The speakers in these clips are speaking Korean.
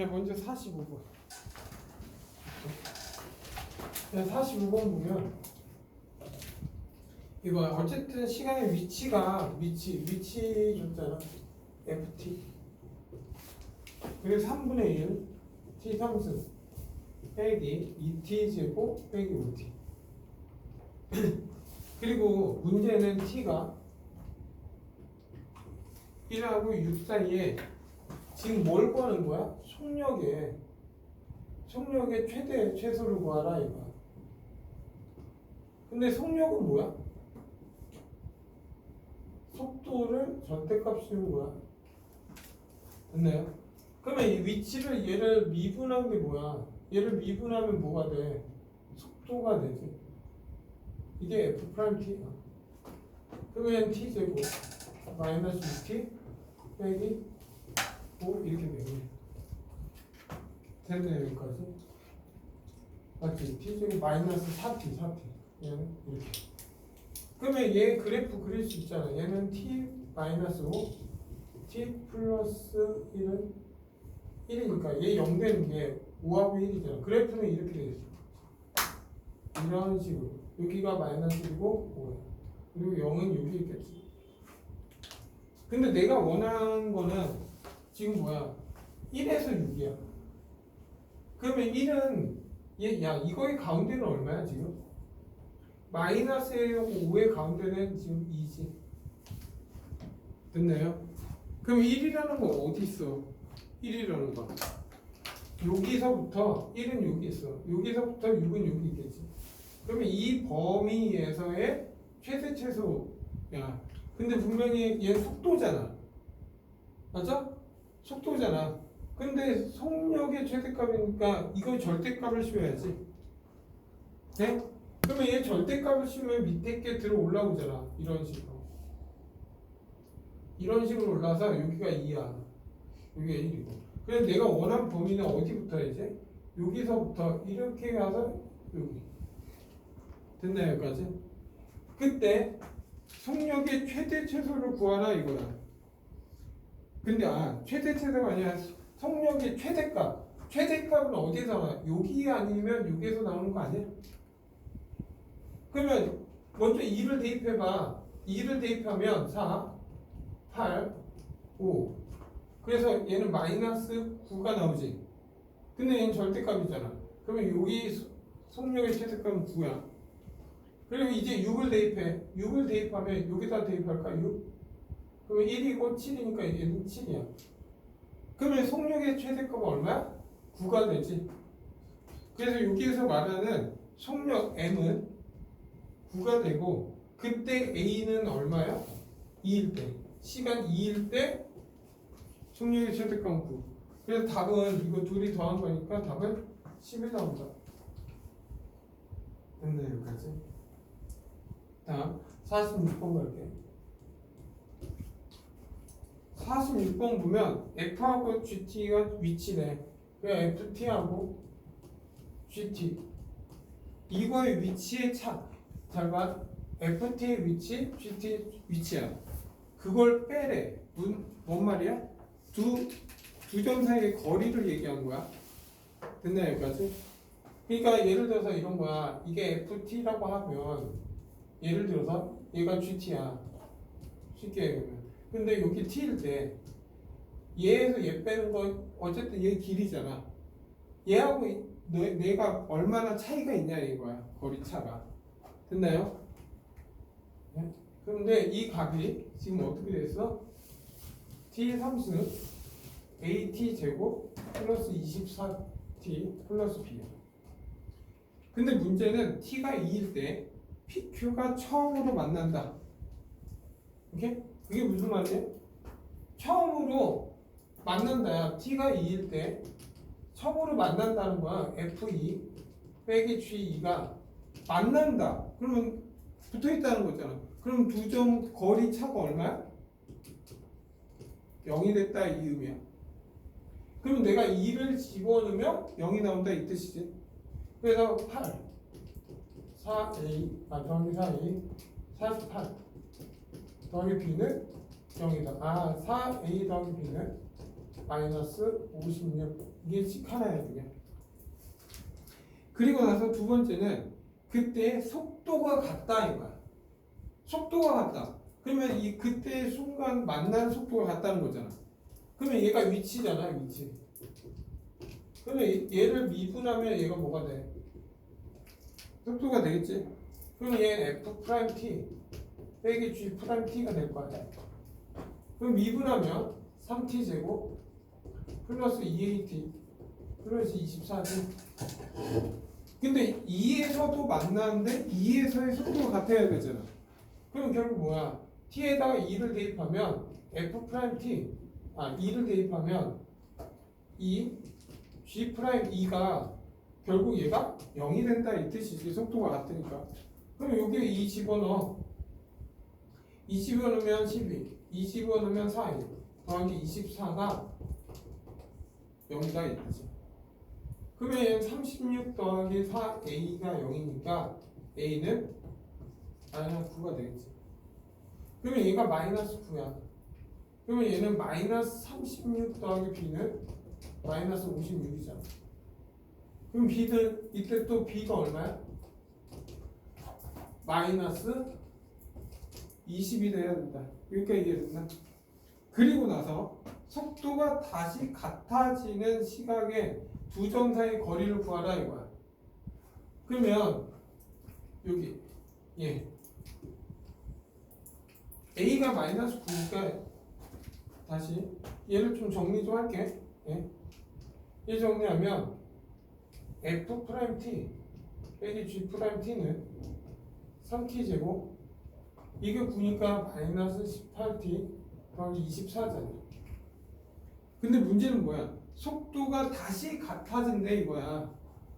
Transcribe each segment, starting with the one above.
먼저 45번. 45번 보면 이거 어쨌든 시간의 위치 줬잖아. ft. 그리고 3분의 1 t 3승 빼기 2t 제곱 빼기 5t. 그리고 문제는 t가 1하고 6 사이에 지금 뭘 구하는 거야? 속력의 최대 최소를 구하라 이거야. 근데 속력은 뭐야? 속도를 절대값 씌운 거야. 됐나요? 그러면 이 위치를 얘를 미분한 게 뭐야? 얘를 미분하면 뭐가 돼? 속도가 되지. 이게 F'T야. 그러면 T 제곱 마이너스 2T 빼기 5 이렇게 되네. 됐네 여기까지. 맞지? T 제곱 마이너스 4T 얘는 이렇게. 그러면 얘 그래프 그릴 수 있잖아. 얘는 T 마이너스 5 T 플러스 1은 1이니까 얘 0 되는 게 5하고 1이잖아. 그래프는 이렇게 되어 있어. 이런 식으로. 여기가 마이너스 1이고 5야. 그리고 0은 여기 있겠지. 근데 내가 원하는 거는 지금 뭐야? 1에서 6이야. 그러면 1은 이거의 가운데는 얼마야 지금? 마이너스 1하고 5의 가운데는 지금 2지. 됐나요? 그럼 1이라는 거 어디 있어? 1이라는 거. 여기서부터 1은 여기 있어. 여기서부터 6은 여기 있겠지. 그러면 이 범위에서의 최대 최소야. 근데 분명히 얘 속도잖아. 맞아? 속도잖아. 근데 속력의 최대값이니까 이거 절대값을 씌워야지. 네? 그러면 얘 절대값을 씌우면 밑에 게 들어 올라오잖아. 이런 식으로. 이런 식으로 올라와서 여기가 2야. 여기가 1이고. 그래서 내가 원하는 범위는 어디부터 해야지? 여기서부터 이렇게 가서 여기. 됐나요, 여기까지? 그때 속력의 최대 최소를 구하라 이거야. 근데 최대 최소가 아니라 속력의 최대값. 최대값은 어디서 나와? 여기 아니면 여기에서 나오는 거 아니야? 그러면 먼저 2를 대입해봐. 2를 대입하면 4, 8, 5. 그래서 얘는 마이너스 9가 나오지. 근데 얘는 절대값이잖아. 그러면 여기 속력의 최대값은 9야. 그리고 이제 6을 대입해. 6을 대입하면 여기다 대입할까? 6? 그러면 1이고 7이니까 얘는 7이야. 그러면 속력의 최대값은 얼마야? 9가 되지. 그래서 여기에서 말하는 속력 M은 9가 되고 그때 A는 얼마야? 2일 때. 시간 2일 때 속력의 최대값은 9. 그래서 답은 이거 둘이 더한 거니까 답은 11 나온다. 됐네 여기까지. 다음 46번 갈게. 46번 보면 F하고 GT가 위치래. 그래 FT하고 GT 이거의 위치의 차. 잘 봐. FT의 위치, GT 위치야. 그걸 빼래. 뭔 말이야? 두 점 사이의 거리를 얘기한 거야. 됐나 여기까지? 그러니까 예를 들어서 이런 거야. 이게 FT라고 하면 예를 들어서 얘가 GT야. 쉽게 얘기하면. 근데 여기 T일 때 얘에서 얘 빼는 건 어쨌든 얘 길이잖아. 얘하고 내가 얼마나 차이가 있냐 이거야. 거리 차가. 됐나요? 네? 그런데 이 값이 지금 어떻게 됐어? T 3승 AT 제곱 플러스 24T 플러스 B야. 근데 문제는 T가 2일 때 PQ가 처음으로 만난다. 오케이? 그게 무슨 말이야? 처음으로 만난다야. T가 2일 때 처음으로 만난다는 거야. F2 빼기 G2가 만난다. 그러면 붙어있다는 거잖아. 그럼 두 점 거리 차가 얼마야? 0이 됐다 이 의미야. 그럼 내가 2를 집어넣으면 0이 나온다 이 뜻이지. 그래서 8 4A 더하기 4A 48 더하기 B는 0이다. 4A 더하기 B는 마이너스 56 이게 식 하나야 그게. 그리고 나서 두 번째는 그때 속도가 같다 이거야. 속도가 같다. 그러면 이 그때 순간 만난 속도가 같다는 거잖아. 그러면 얘가 위치잖아 위치. 그러면 얘를 미분하면 얘가 뭐가 돼? 속도가 되겠지. 그럼 얘 f 프라임 t 빼기 g 프라임 t가 될 거 아니야. 그럼 미분하면 3t 제곱 플러스 2at 플러스 24t. 근데 2에서도 만나는데 2에서의 속도가 같아야 되잖아. 그럼 결국 뭐야? t에다가 2를 대입하면 f 프라임 t 2를 대입하면 이 g 프라임 2가 결국 얘가 0이 된다 이 뜻이지. 속도가 같으니까. 그럼 여기에 2 집어넣어. 2 집어넣으면 12, 2 집어넣으면 4, 더하기 24가 0이다 이 뜻이지. 그러면 얘는 36 더하기 4a가 0이니까 a는 마이너스 9가 되겠지. 그러면 얘가 마이너스 9야. 그러면 얘는 마이너스 36 더하기 b는 마이너스 56이잖아. 그럼 b는 이때 또 b가 얼마야? 마이너스 20이 돼야 된다. 여기까지 이해됐나? 그리고 나서 속도가 다시 같아지는 시각에 두 점 사이 거리를 구하라 이거야. 그러면 여기 a가 마이너스 9니까 다시 얘를 좀 정리 좀 할게. 얘 정리하면 f 프라임 t 빼기 g 프라임 t는 3t 제곱 이게 9니까 마이너스 18t 더하기 24잖아. 근데 문제는 뭐야? 속도가 다시 같아진대 이거야.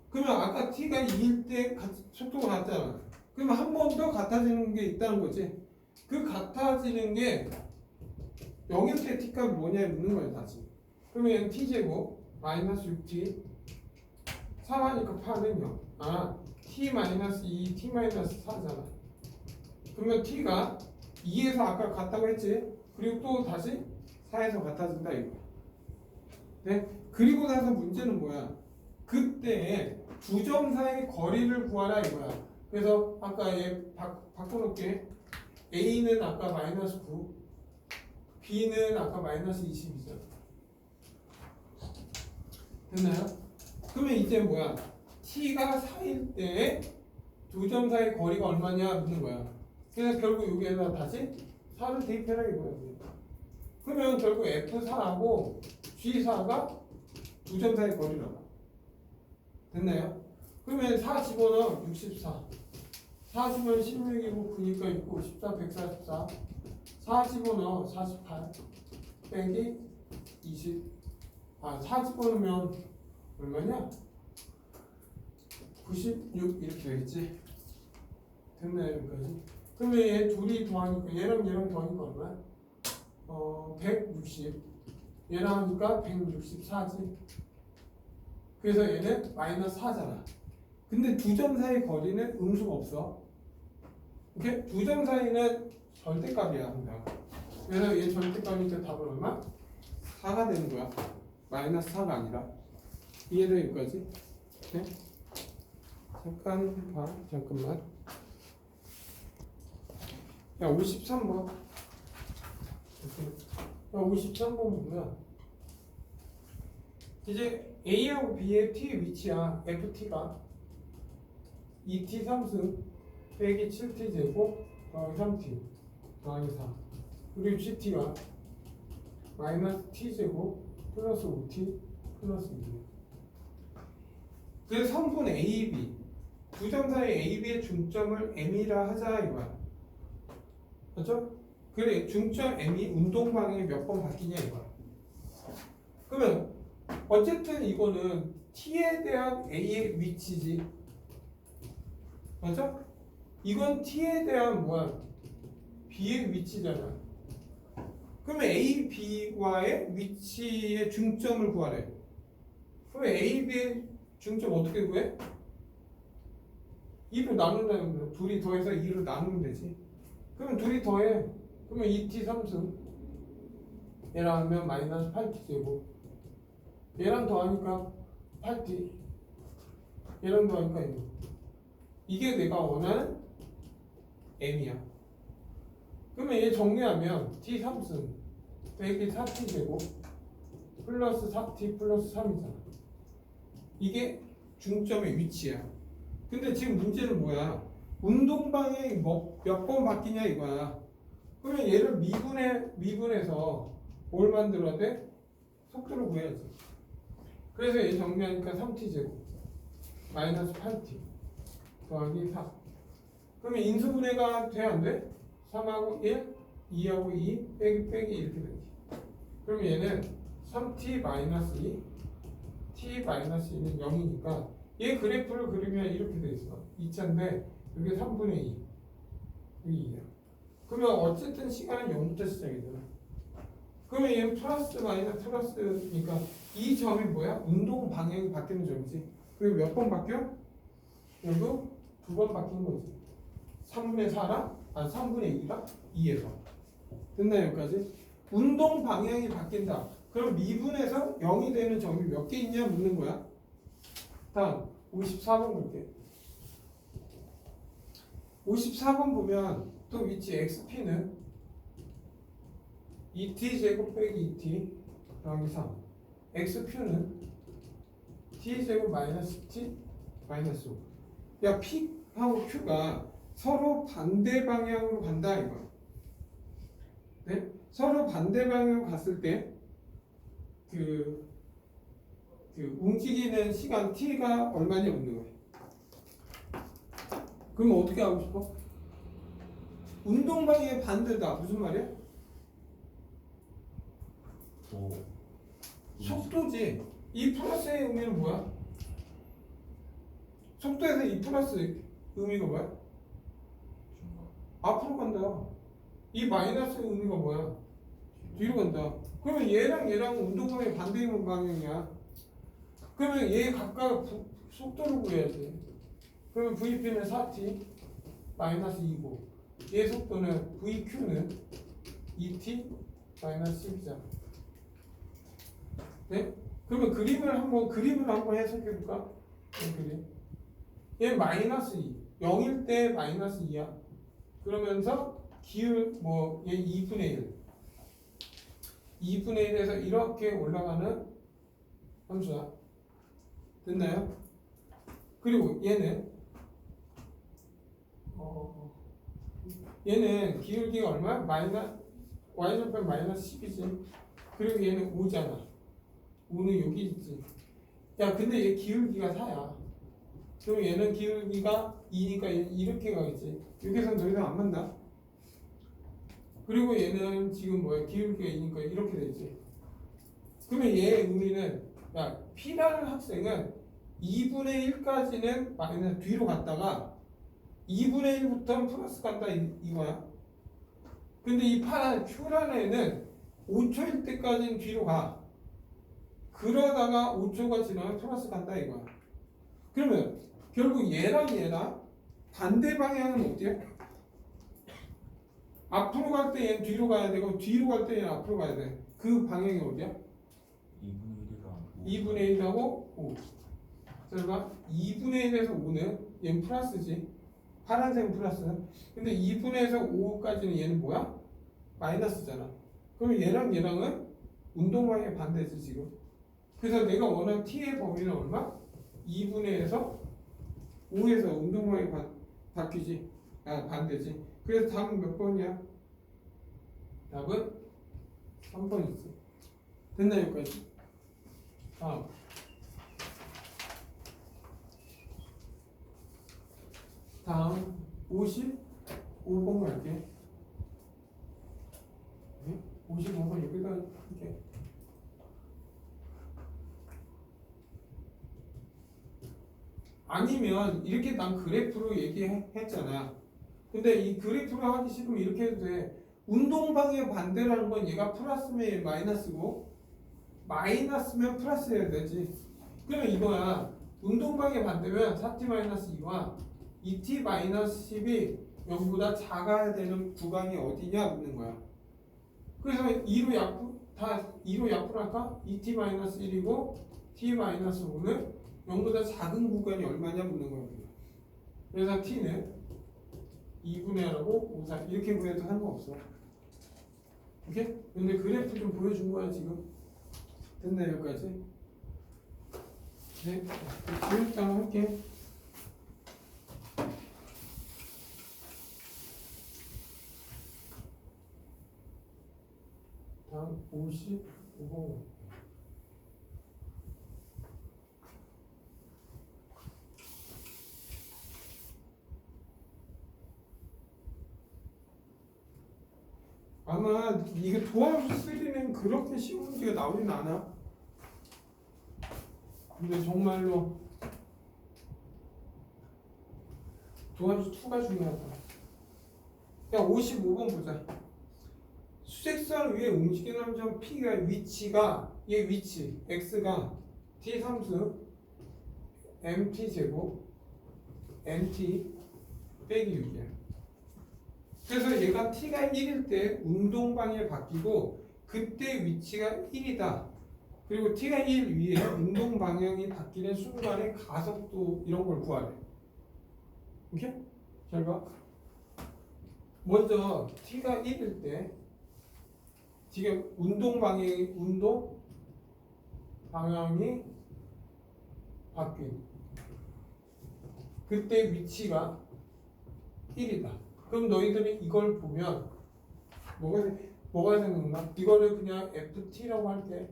그러면 아까 t가 2일 때 속도가 같잖아. 그러면 한 번 더 같아지는 게 있다는 거지. 그 같아지는 게 0일 때 t값이 뭐냐 묻는 거야 다시. 그러면 얘는 t제곱 마이너스 6t 4하니까 8은 0. t 마이너스 2, t 마이너스 4잖아. 그러면 t가 2에서 아까 같다고 했지. 그리고 또 다시 4에서 같아진다 이거. 네? 그리고 나서 문제는 뭐야? 그때 두 점 사이 거리를 구하라 이거야. 그래서 아까 얘 바꿔놓을게. a는 아까 마이너스 9, b는 아까 마이너스 20이잖아. 됐나요? 그러면 이제 뭐야? t가 4일 때 두 점 사이 거리가 얼마냐 묻는 거야. 그래서 결국 여기에다 다시 4를 대입해라 이거야. 그러면 결국 F4하고 G4가 두 점 사이 거리라고. 됐나요? 그러면 4 집어넣어 64. 4 집어넣으면 16이고 9니까 있고 14, 144. 4 집어넣어 48. 빼기 20. 4 집어넣으면 얼마냐? 96 이렇게 되겠지. 됐나요 여기까지? 그러면 얘 둘이 더하니까 얘랑 더하니까 얼마야? 160. 얘랑 하니까 164지. 그래서 얘는 마이너스 4잖아. 근데 두 점 사이 거리는 음수가 없어. 오케이? 두 점 사이는 절대값이야 항상. 그래서 얘 절대값이니까 답은 얼마? 4가 되는 거야. 마이너스 4가 아니라. 이해돼 여기까지? 오케이? 잠깐만. 야 53번. 야 53번은 뭐야? 이제 A하고 B의 T의 위치야. FT가 2T 3승 빼기 7T 제곱 더하기 3T 더하기 4 그리고 GT가 마이너스 T 제곱 플러스 5T 플러스 2. 그래서 성분 AB 두 점 사이 AB의 중점을 M이라 하자 이거야. 맞죠? 그래 중점 M이 운동방향이 몇 번 바뀌냐 이거야. 그러면 어쨌든 이거는 T에 대한 A의 위치지. 맞죠? 이건 T에 대한 뭐야? B의 위치잖아. 그러면 A, B와의 위치의 중점을 구하래. 그럼 A, B의 중점 어떻게 구해? 2로 나눈다는 거야. 둘이 더해서 2로 나누면 되지. 그러면 둘이 더해. 그러면 2t 3승 얘랑 하면 마이너스 8t 제곱 얘랑 더하니까 8t, 얘랑 더하니까 m. 이게 내가 원하는 m이야. 그러면 얘 정리하면 t 3승 빼기 4t 제곱 플러스 4t 플러스 3이잖아. 이게 중점의 위치야. 근데 지금 문제는 뭐야? 운동 방향이 몇 번 바뀌냐 이거야. 그러면 얘를 미분해서 뭘 만들어야 돼? 속도를 구해야지. 그래서 얘 정리하니까 3t 제곱 마이너스 8t 더하기 4. 그러면 인수분해가 돼 안 돼? 3하고 1, 2하고 2 빼기 이렇게 되지. 그러면 얘는 3t 마이너스 2, t 마이너스 2는 0이니까 얘 그래프를 그리면 이렇게 돼 있어. 2차인데 이게 3분의 2, 이게 2야. 그러면 어쨌든 시간은 0부터 시작이잖아. 그러면 얘는 플러스 마이너스 플러스니까 이 점이 뭐야? 운동 방향이 바뀌는 점이지. 그리고 몇 번 바뀌어? 여기도 2번 바뀐 거지. 3분의 4랑 3분의 2랑 2에서 됐나 여기까지? 운동 방향이 바뀐다. 그럼 미분에서 0이 되는 점이 몇 개 있냐 묻는 거야. 다음 54번 볼게. 54번 보면 또 위치 xp는 2t 제곱 빼기 2t 더하기 3. xq는 t 제곱 마이너스 t 마이너스 5. 야 p하고 q가 서로 반대 방향으로 간다 이거야. 네? 서로 반대 방향으로 갔을 때 그 움직이는 시간 t가 얼마냐 묻는 거야. 그럼 어떻게 하고 싶어? 운동 방향의 반대다. 무슨 말이야? 속도지. 이 플러스의 의미는 뭐야? 속도에서 이 플러스 의미가 뭐야? 앞으로 간다. 이 마이너스의 의미가 뭐야? 뒤로 간다. 그러면 얘랑 운동 방향이 반대 방향이야. 그러면 얘 각각 속도를 구해야지. 그러면 VP는 4t 마이너스 2고 얘 속도는 VQ는 2t 마이너스 10이잖아. 네? 그러면 그림을 한번 해석해 볼까? 그림. 얘 마이너스 2. 0일 때 마이너스 2야. 그러면서 기울 얘 2분의 1. 2분의 1에서 이렇게 올라가는 함수야. 됐나요? 그리고 얘는 얘는 기울기가 얼마야? y절편 마이너스 10이지. 그리고 얘는 5잖아. 5는 여기 있지. 야 근데 얘 기울기가 4야. 그럼 얘는 기울기가 2니까 얘는 이렇게 가겠지. 여기서 더 이상 안 만나. 그리고 얘는 지금 뭐야? 기울기가 2니까 이렇게 되지. 그러면 얘의 의미는 야 P라는 학생은 2분의 1까지는 마이너스 뒤로 갔다가 2분의 1부터는 플러스 간다 이거야. 근데 이 Q라는 애는 5초일 때까지는 뒤로 가. 그러다가 5초가 지나면 플러스 간다 이거야. 그러면 결국 얘랑 반대 방향은 어때요? 앞으로 갈 때 얘는 뒤로 가야 되고 뒤로 갈 때 얘는 앞으로 가야 돼. 그 방향이 어디야? 2분의 1하고 5. 설마 2분의 1에서 5는 얘는 플러스지. 파란색은 플러스. 근데 2분에서 5까지는 얘는 뭐야? 마이너스잖아. 그럼 얘랑은 운동 방향의 반대지 지금. 그래서 내가 원하는 t의 범위는 얼마? 2분의 1에서 5에서 운동 방향이 바뀌지. 반대지. 그래서 답은 몇 번이야? 답은 3번이지. 됐나 여기까지? 다음. 다음 55번 갈게. 55번 여기다 할게. 아니면 이렇게 난 그래프로 얘기했잖아. 근데 이 그래프로 하기 싫으면 이렇게 해도 돼. 운동 방향 반대라는 건 얘가 플러스면 마이너스고 마이너스면 플러스 해야 되지. 그러면 이거야. 운동 방향 반대면 4t-2와 2t-10이 0보다 작아야 되는 구간이 어디냐 묻는 거야. 그래서 2로 다 2로 약분할까? 2t-1이고 t-5는 0보다 작은 구간이 얼마냐 묻는 거야. 그래서 t는 2분의 1하고 5, 4 이렇게 구해도 상관없어. 오케이? 근데 그래프 좀 보여준 거야 지금. 됐나 여기까지? 네, 교육장 할게. 다음 55번. 아마 이게 도합 3는 그렇게 쉬운 문제가 나오진 않아. 근데 정말로 도합 2가 중요하다. 그냥 55번 보자. 수직선 위에 움직이는 점 P가 위치가 얘 위치 x가 t 함수 mt 제곱 nt 빼기 6이야. 그래서 얘가 t가 1일 때 운동 방향이 바뀌고 그때 위치가 1이다. 그리고 t가 1 위에 운동 방향이 바뀌는 순간의 가속도 이런 걸 구하래. 오케이? 잘 봐. 먼저 t가 1일 때 지금 운동 방향이 바뀐 그때 위치가 1이다. 그럼 너희들이 이걸 보면 뭐가 생각나? 이거를 그냥 ft라고 할게.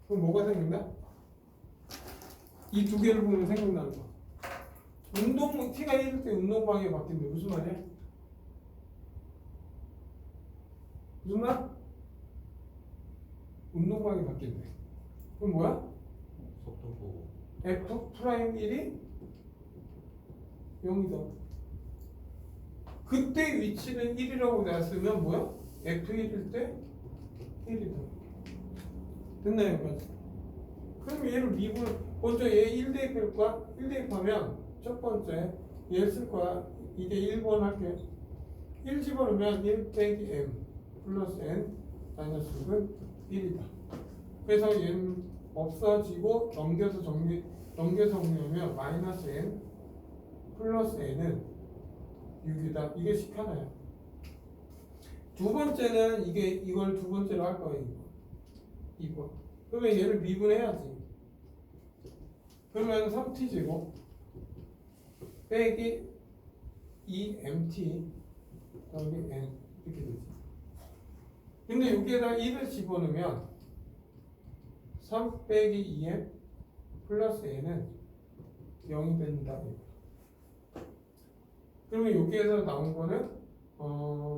그럼 뭐가 생각나? 이 두 개를 보면 생각나는 거. t가 1일 때 운동 방향이 바뀐대. 무슨 말이야? 무슨 말? 운동 방향이 바뀐대. 그럼 뭐야? 속도고 f 프라임 1이 0이다. 그때 위치는 1이라고 놨으면 뭐야? f1일 때 1이다. 됐나요? 여기까지? 그럼 얘를 미분 먼저 얘 1 대입할 거야? 1 대입하면 첫 번째 얘 쓸 거야. 이게 1번 할게. 1 집어넣으면 1 빼기 m 플러스 n 마이너스 6은 1이다. 그래서 얘는 없어지고 넘겨서 정리하면 마이너스 n 플러스 n은 6이다. 이게 식 하나야. 두 번째는 이걸 두 번째로 할 거예요. 2번. 그러면 얘를 미분해야지. 그러면 3t 제곱 빼기 2mt 더하기 n 이렇게 되지. 근데 여기에다 1을 집어넣으면 3 빼기 2m 플러스 n은 0이 된다. 그러면 여기에서 나온 거는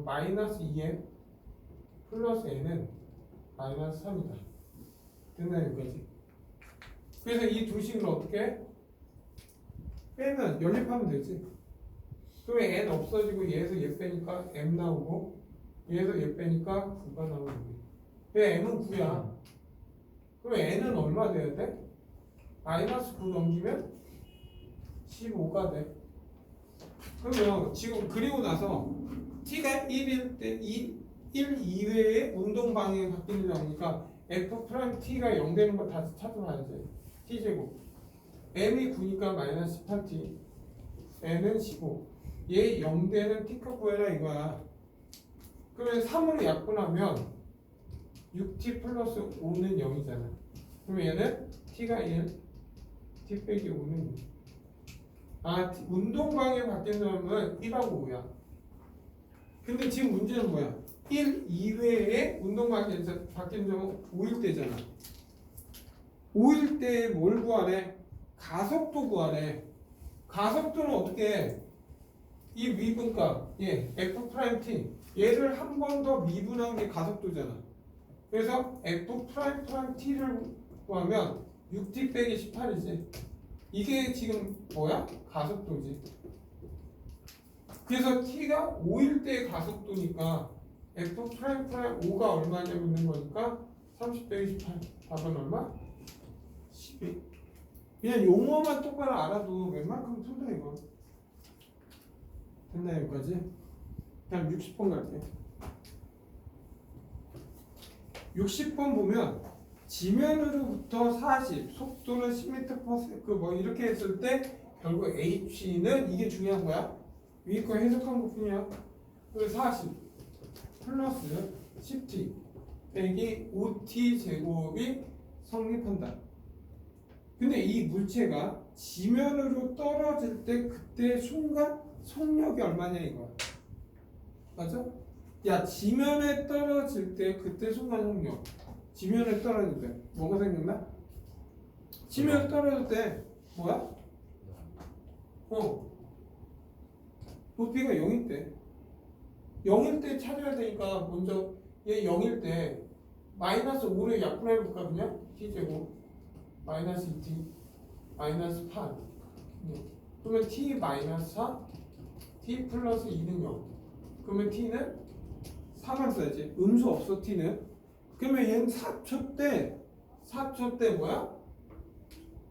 마이너스 2m 플러스 n은 마이너스 3이다. 됐나요? 여기까지? 그래서 이 두 식을 어떻게 빼면 연립하면 되지. 그러면 n 없어지고 얘에서 얘 빼니까 m 나오고 얘에서 얘 빼니까 9가 나오는 거야. 왜 m은 9야? 그럼 n은 얼마 돼야 돼? 마이너스 9 넘기면 15가 돼. 그러면 지금 그리고 나서 t가 1일 때 1 이외에 운동 방향이 바뀌는 거니까 f 프라임 t가 0 되는 거 다시 찾아봐야지. t 제곱 m이 9니까 마이너스 18t n은 15 얘 0 되는 t값 구해라 이거야. 그러면 3으로 약분하면 6t 플러스 5는 0이잖아. 그러면 얘는 t가 1 t 빼기 5는 6. 운동 방향이 바뀐 사람은 1하고 5야. 근데 지금 문제는 뭐야? 1 이외에 운동 방향이 바뀐 점은 5일 때잖아. 5일 때 뭘 구하래? 가속도 구하래. 가속도는 어떻게 해? 이 미분값, f 프라임 t 얘를 한 번 더 미분한 게 가속도잖아. 그래서 f 프라임 t를 구하면 6t 빼기 18이지. 이게 지금 뭐야? 가속도지. 그래서 t가 5일 때 가속도니까 f 프라임 5가 얼마냐 묻는 거니까 30 빼기 18 답은 얼마? 12. 그냥 용어만 똑바로 알아도 웬만큼 푼다 이거. 됐나요 여기까지? 그냥 60번 갈게. 60번 보면 지면으로부터 40, 속도는 10m/s 뭐 이렇게 했을 때 결국 h는 이게 중요한 거야. 위에 거 해석한 것뿐이야. 그래서 40 플러스 10t 빼기 5t 제곱이 성립한다. 근데 이 물체가 지면으로 떨어질 때 그때 순간 속력이 얼마냐 이거야. 맞아? 야, 지면에 떨어질 때 그때 순간 속력. 지면에 떨어질 때 뭐가 생겼나? 지면에 떨어질 때 뭐야? 높이가 0일 때 0일 때 찾아야 되니까 먼저 얘 0일 때 마이너스 5를 약분해볼까 그냥? t제곱 마이너스 2t 마이너스 8 그러면 t 마이너스 4 t 플러스 2는 0 그러면 t는 4만 써야지. 음수 없어 t는. 그러면 얘는 4초 때 뭐야?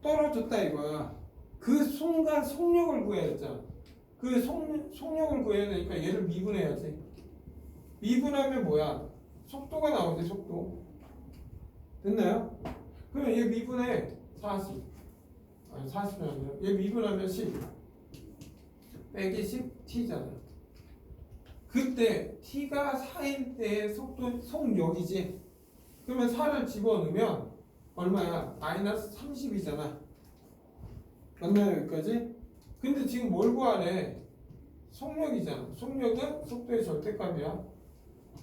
떨어졌다 이거야. 그 순간 속력을 구해야 했잖아. 그 속력을 구해야 되니까 얘를 미분해야지. 미분하면 뭐야? 속도가 나오지 속도. 됐나요? 그러면 얘 미분해 40 아니 40이 아니라 얘 미분하면 10 빼기 10t잖아. 그때 t가 4일 때의 속력이지. 그러면 4를 집어넣으면 얼마야? 마이너스 30이잖아. 맞나요 여기까지? 근데 지금 뭘 구하래? 속력이잖아. 속력은 속도의 절대값이야.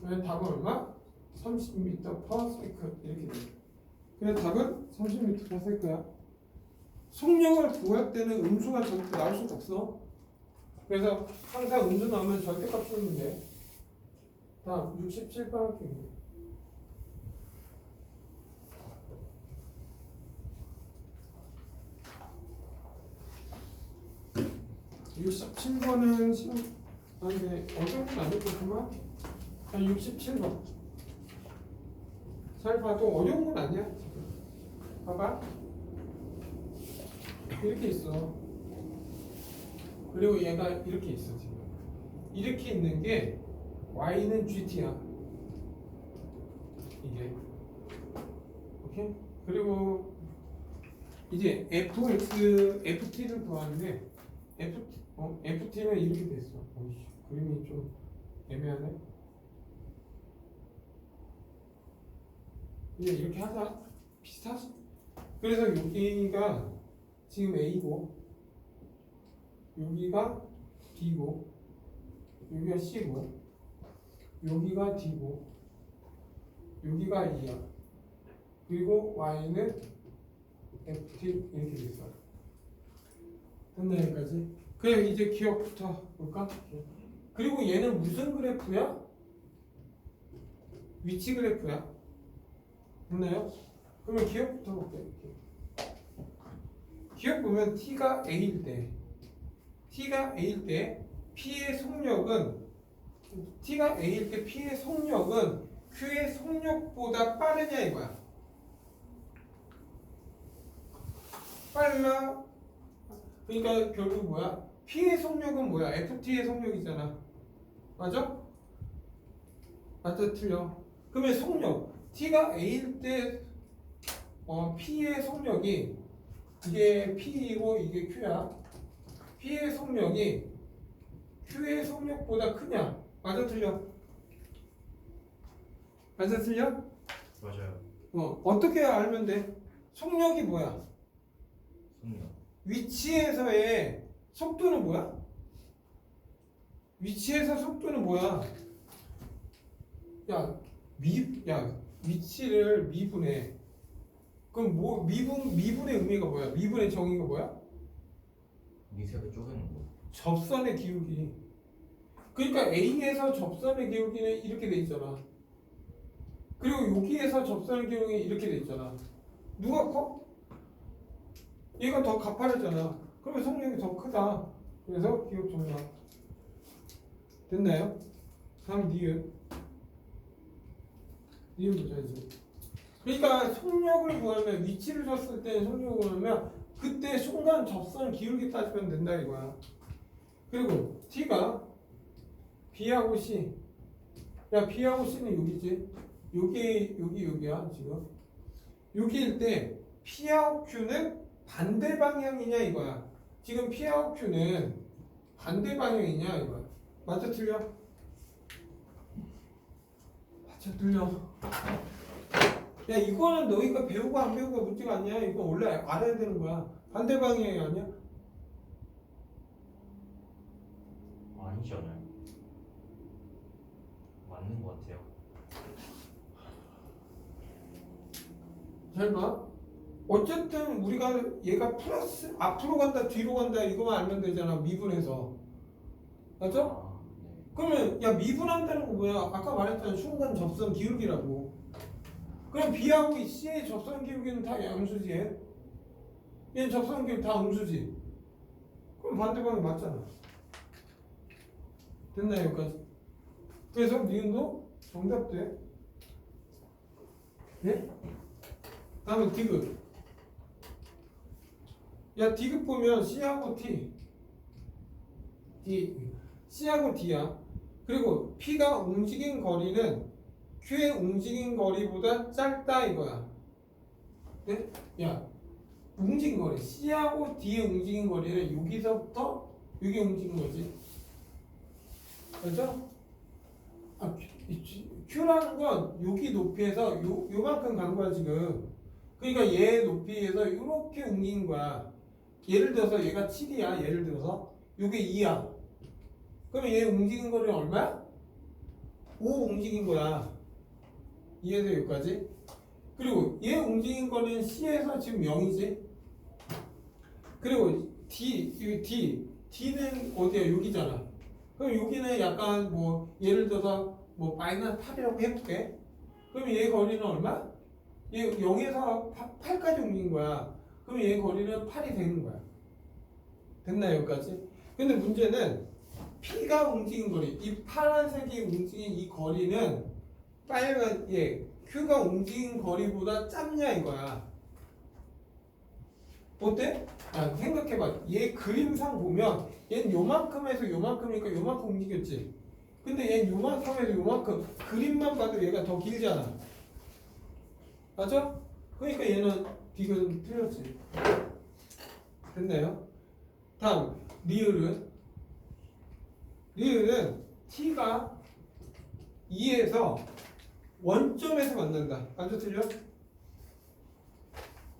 그래서 답은 얼마? 30m/s 이렇게 돼. 그래서 답은 30m/s야. 속력을 구할 때는 음수가 절대 나올 수가 없어. 그래서 항상 음수 나오면 절대값 쓰면 돼. 다음 67번 할게요. 67번은 시험 근데 어려운 건 아니겠지만 67번 잘 봐도 어려운 건 아니야 지금. 봐봐 이렇게 있어. 그리고 얘가 이렇게 있어 지금. 이렇게 있는 게 y는 gt야 이게. 오케이? 그리고 이제 fx, ft를 구하는데 ft는 이렇게 됐어. 그림이 좀 애매하네. 이제 이렇게 하자. 비슷하지? 그래서 여기가 지금 a고 여기가 b고 여기가 c고 여기가 d고 여기가 e야. 그리고 y는 ft 이렇게 됐어. 됐나 여기까지? 그래 이제 기억부터 볼까? 그리고 얘는 무슨 그래프야? 위치 그래프야. 됐나요? 그러면 기억부터 볼게. 기억 보면 t가 a일 때 p의 속력은 t가 a일 때 p의 속력은 q의 속력보다 빠르냐 이거야. 빨라. 그러니까 결국 뭐야? P의 속력은 뭐야? FT의 속력이잖아. 맞아? 맞아 틀려. 그러면 속력 T가 A일 때 P의 속력이 이게 P이고 이게 Q야. P의 속력이 Q의 속력보다 크냐? 맞아 틀려? 맞아 틀려? 맞아요. 어떻게 알면 돼? 속력이 뭐야? 속력. 위치에서의 속도는 뭐야? 위치에서 속도는 뭐야? 야, 위치를 미분해. 그럼 뭐 미분의 의미가 뭐야? 미분의 정의가 뭐야? 미세하게 쪼개는 거. 접선의 기울기. 그러니까 A에서 접선의 기울기는 이렇게 돼 있잖아. 그리고 여기에서 접선의 기울기 이렇게 돼 있잖아. 누가 커? 얘가 더 가파르잖아. 그러면 속력이 더 크다. 그래서 기억 정답. 됐나요? 다음 니은. 니은 보자 이제. 그러니까 속력을 구하면 위치를 줬을 때 속력을 구하면 그때 순간 접선 기울기 따지면 된다 이거야. 그리고 T가 B하고 C. 야 B하고 C는 여기지. 여기야 지금. 여기일 때 P하고 Q는 반대 방향이냐 이거야. 지금 P하고 Q는 반대 방향이냐 이거야. 맞아 틀려? 맞아 틀려. 야 이거는 너희가 배우고 안 배우고 문제가 아니야. 이거 원래 알아야 되는 거야. 반대 방향이 아니야? 아니잖아요. 맞는 것 같아요. 잘 봐. 어쨌든 우리가 얘가 플러스 앞으로 간다 뒤로 간다 이거만 알면 되잖아. 미분해서. 맞죠? 아, 네. 그러면 야 미분한다는 거 뭐야? 아까 말했잖아. 순간 접선 기울기라고. 그럼 B하고 C의 접선 기울기는 다 양수지. 얘는 접선 기울기 다 음수지. 그럼 반대방이 맞잖아. 됐나 여기까지? 그래서 니은도 정답 돼. 네? 다음은 디귿. 야 디귿 보면 C하고 T C하고 D야. 그리고 P가 움직인 거리는 Q의 움직인 거리보다 짧다 이거야. 네? 야 움직인 거리 C하고 D의 움직인 거리는 여기서부터 여기 움직인 거지. 그렇죠? Q라는 건 여기 높이에서 요만큼 간 거야 지금. 그러니까 얘 높이에서 이렇게 옮긴 거야. 예를 들어서 얘가 7이야. 예를 들어서 요게 2야. 그러면 얘 움직인 거리는 얼마야? 5 움직인 거야. 2에서 여기까지. 그리고 얘 움직인 거리는 C에서 지금 0이지. 그리고 D는 어디야? 여기잖아. 그럼 여기는 약간 뭐 예를 들어서 뭐 마이너스 8이라고 해볼게. 그럼 얘 거리는 얼마? 얘 0에서 8까지 옮긴 거야. 그럼 얘 거리는 8이 되는 거야. 됐나 여기까지? 근데 문제는 P가 움직인 거리, 이 파란색이 움직인 이 거리는 빨간 Q가 움직인 거리보다 짧냐 이거야. 어때? 야, 생각해봐. 얘 그림상 보면 얘는 요만큼에서 요만큼이니까 요만큼 움직였지. 근데 얘는 요만큼에서 요만큼. 그림만 봐도 얘가 더 길잖아. 맞아? 그러니까 얘는 디귿은 틀렸지. 됐나요? 다음 리을은 T가 2에서 원점에서 만난다. 맞아 틀려?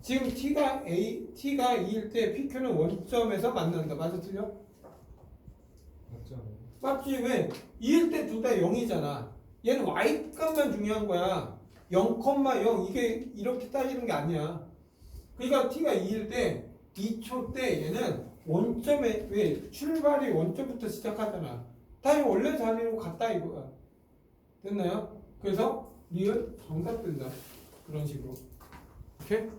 지금 T가 2일 때 PQ는 원점에서 만난다. 맞아 틀려? 맞죠? 맞지? 왜? 2일 때 둘 다 0이잖아. 얘는 Y값만 중요한 거야. 0,0 이게 이렇게 따지는 게 아니야. 그러니까 T가 2일 때 2초 때 얘는 원점에 왜 출발이 원점부터 시작하잖아. 다 원래 자리로 갔다 이거야. 됐나요? 그래서 리을 정답 된다. 그런 식으로. 오케이?